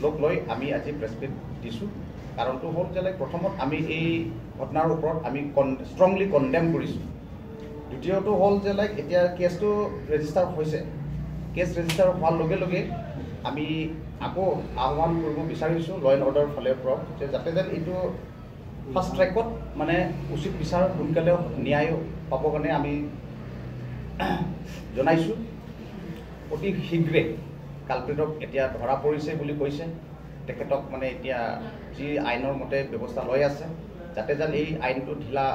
লগ লৈ আমি আজি প্ৰেছ মিট দিছোঁ। কাৰণটো হ'ল যে প্ৰথমত আমি এই ঘটনাৰ ওপৰত আমি ষ্ট্ৰংলি কণ্ডেম কৰিছোঁ। দ্বিতীয়টো হ'ল যে এতিয়া কেছটো ৰেজিষ্টাৰ হৈছে। কেছ ৰেজিষ্টাৰ হোৱাৰ লগে লগে আমি আকৌ আহ্বান কৰিব বিচাৰিছোঁ ল' এণ্ড অৰ্ডাৰ ফালৰ পৰা যে যাতে যেন এইটো ফাষ্ট ট্ৰেকত মানে উচিত বিচাৰ সোনকালে ন্যায় পাবৰ কাৰণে আমি জনাইছোঁ। অতি শীঘ্ৰে কালপ্ৰিটক এতিয়া ধৰা পৰিছে বুলি কৈছে। তেখেতক মানে এতিয়া যি আইনৰ মতে ব্যৱস্থা লৈ আছে যাতে যেন এই আইনটো ঢিলা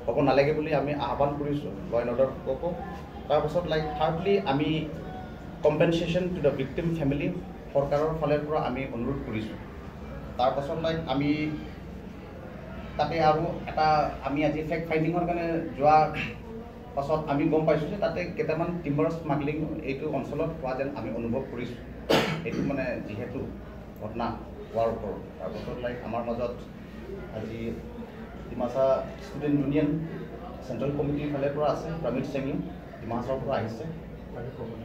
হ'ব নালাগে বুলি আমি আহ্বান কৰিছোঁ ল' এণ্ড অৰ্ডাৰকো। তাৰপাছত থাৰ্ডলি আমি compensation to the victim family চৰকাৰৰ ফালৰ পৰা আমি অনুৰোধ কৰিছোঁ। তাৰপাছত আমি তাতে আৰু এটা আমি আজি ফেক্ট ফাইণ্ডিঙৰ কাৰণে যোৱা পাছত আমি গম পাইছোঁ যে তাতে কেইটামান টিম্বাৰ স্মাগলিং এইটো অঞ্চলত হোৱা যেন আমি অনুভৱ কৰিছোঁ। এইটো মানে যিহেতু ঘটনা হোৱাৰ ওপৰত তাৰপাছত আমাৰ মাজত আজি ডিমাচা ষ্টুডেণ্ট ইউনিয়ন চেণ্ট্ৰেল কমিটিৰ ফালৰ পৰা আছে প্ৰমিত সিঙে ডিমাচাৰ পৰা আহিছে।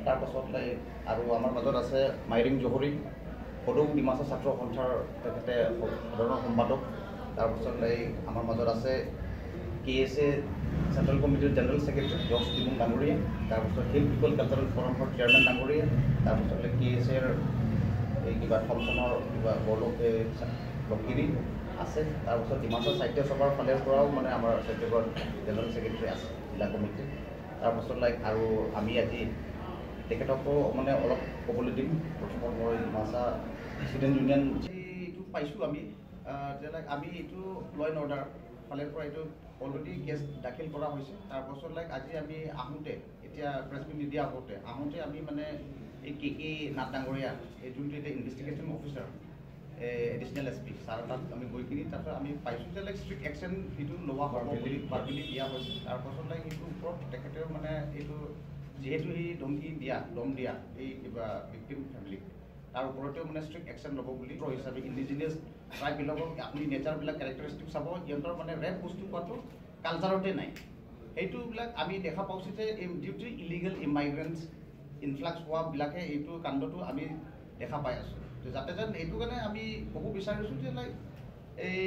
তাৰপাছত আৰু আমাৰ মাজত আছে মাইৰিং জহৰী সদৌ ডিমাচা ছাত্ৰ সন্থাৰ তেখেতে সাধাৰণ সম্পাদক। তাৰপাছত আমাৰ মাজত আছে KSA চেণ্ট্ৰেল কমিটিৰ জেনেৰেল ছেক্ৰেটাৰী জৰ্জ টিবুং ডাঙৰীয়া। তাৰপিছত হিল পিপল কালচাৰেল ফ'ৰামৰ চেয়াৰমেন ডাঙৰীয়া। তাৰপিছত KSAৰ এই কিবা থমছনৰ কিবা বৰলোক লকিৰি আছে। তাৰপিছত ডিমাচা সাহিত্য সভাৰ ফালৰ পৰাও মানে আমাৰ সত্যব্ৰত জেনেৰেল ছেক্ৰেটাৰী আছে জিলা কমিটি। তাৰপাছত আৰু আমি আজি তেখেতকো মানে অলপ ক'বলৈ দিম। প্ৰথমত মই ডিমাচা ষ্টুডেণ্ট ইউনিয়ন এইটো পাইছোঁ আমি যে আমি এইটো ল' এণ্ড অৰ্ডাৰ ফালৰ পৰা এইটো অলৰেডি কেছ দাখিল কৰা হৈছে। তাৰপাছত আজি আমি আহোঁতে এতিয়া প্ৰেছ মিট নিদিয়া আহোঁতে আমি মানে এই KK নাথ ডাঙৰীয়া এই যোনটো এতিয়া investigating officer additional SP sir তাত আমি গৈ কিনি তাৰপিছত আমি পাইছোঁ যে ষ্ট্ৰিক্ট একশ্যন সেইটো লোৱা হ'ব বুলি পাৰ্টিলি দিয়া হৈছে। তাৰপাছত সেইটোৰ ওপৰত তেখেতেও মানে এইটো যিহেতু সেই দম দিয়া এই কিবা ভিক্টিম ফেমিলিক তাৰ ওপৰতেও মানে ষ্ট্ৰিক্ট একশ্যন ল'ব বুলি হিচাপে ইণ্ডিজিনিয়াছ ট্ৰাইববিলাকক আপুনি নেচাৰবিলাক কেৰেক্টাৰিষ্টিক চাব সিহঁতৰ মানে ৰেপ বস্তু পোৱাটো কালচাৰতে নাই। সেইটোবিলাক আমি দেখা পাইছোঁ যে ডিউ টু ইলিগেল ইমাইগ্ৰেণ্টছ ইনফ্লাক্স হোৱাবিলাকে এইটো কাণ্ডটো আমি দেখা পাই আছোঁ। যাতে যেন এইটো কাৰণে আমি ক'ব বিচাৰিছোঁ যে এই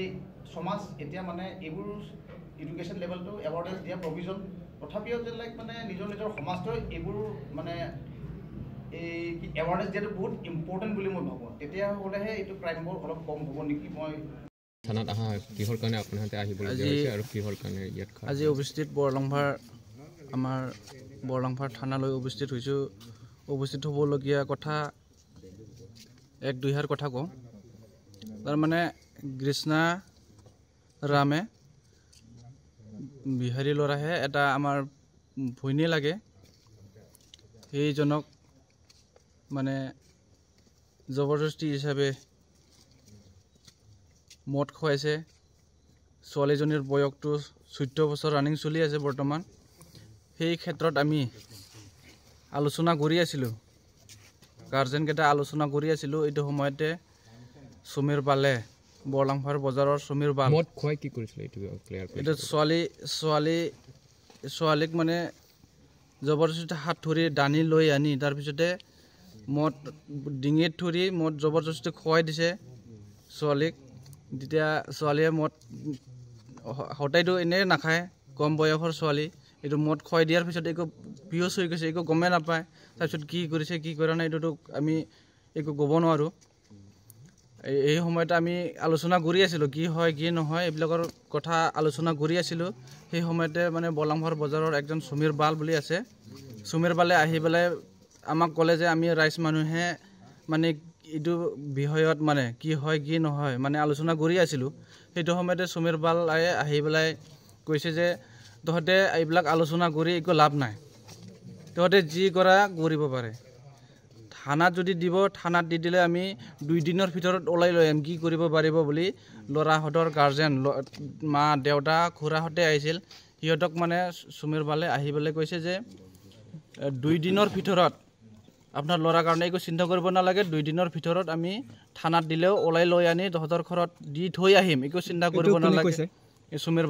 সমাজ এতিয়া মানে এইবোৰ এডুকেশ্যন লেভেলটো এৱাৰনেছ দিয়া প্ৰভিজন তথাপিও যে মানে নিজৰ সমাজটোৱে এইবোৰ মানে এই এৱাৰনেছ দিয়াটো বহুত ইম্পৰ্টেণ্ট বুলি মই ভাবোঁ। তেতিয়াহ'লেহে এইটো ক্ৰাইমবোৰ অলপ কম হ'ব নেকি। মই থানাত অহা কিহৰ কাৰণে আপোনালোকে আহিবলগীয়া হৈছে আৰু কিহৰ কাৰণে ইয়াত আজি উপস্থিত আমাৰ বৰলাংভাৰ থানালৈ উপস্থিত হৈছোঁ। উপস্থিত হ'বলগীয়া কথা এক দুইহাৰ কথা কওঁ। তাৰমানে কৃষ্ণা ৰামে বিহাৰী ল'ৰাহে এটা আমাৰ ভৈনী লাগে সেইজনক মানে জবৰদস্তি হিচাপে মদ খুৱাইছে। ছোৱালীজনীৰ বয়সটো 14 বছৰ ৰানিং চলি আছে বৰ্তমান। সেই ক্ষেত্ৰত আমি আলোচনা কৰি আছিলোঁ, গাৰ্জেনকেইটা আলোচনা কৰি আছিলোঁ। এইটো সময়তে সমীৰ বালে বৰলাংভাৰ বজাৰৰ সমীৰ বাল মদ খুৱাই কি কৰিছিলে এইটো ছোৱালীক মানে জবৰদস্তি হাত ধৰি দানি লৈ আনি তাৰপিছতে মদ ডিঙিত ধৰি মদ জবৰদস্তি খুৱাই দিছে ছোৱালীক। তেতিয়া ছোৱালীয়ে মদ সদায়তো এনেই নাখায়, কম বয়সৰ ছোৱালী। এইটো মদ খুৱাই দিয়াৰ পিছত একো পিয়চ হৈ গৈছে, একো গমেই নাপায়। তাৰপিছত কি কৰিছে কি কৰা নাই এইটোতো আমি একো ক'ব নোৱাৰোঁ। এই সময়তে আমি আলোচনা কৰি আছিলোঁ কি হয় কি নহয় এইবিলাকৰ কথা আলোচনা কৰি আছিলোঁ। সেই সময়তে মানে বৰলাংভাৰ বজাৰৰ একজন সমীৰ বাল বুলি আছে। সমীৰ বালে আহি পেলাই আমাক ক'লে যে আমি ৰাইজ মানুহে মানে এইটো বিষয়ত মানে কি হয় কি নহয় মানে আলোচনা কৰি আছিলোঁ। সেইটো সময়তে সমীৰ বাল আহি পেলাই কৈছে যে তহঁতে এইবিলাক আলোচনা কৰি একো লাভ নাই, তহঁতে যি কৰা কৰিব পাৰে। থানাত যদি দিব, থানাত দি দিলে আমি 2 দিনৰ ভিতৰত ওলাই লৈ আহিম কি কৰিব পাৰিব বুলি ল'ৰাহঁতৰ গাৰ্জেন মা দেউতা খুৰাহঁতে আহিছিল। সিহঁতক মানে সমীৰ বালে আহি পেলাই কৈছে যে 2 দিনৰ ভিতৰত আপোনাৰ ল'ৰাৰ কাৰণে একো চিন্তা কৰিব নালাগে, 2 দিনৰ ভিতৰত আমি থানাত দিলেও ওলাই লৈ আনি তহঁতৰ ঘৰত দি থৈ আহিম, একো চিন্তা কৰিব নালাগে। সমীৰ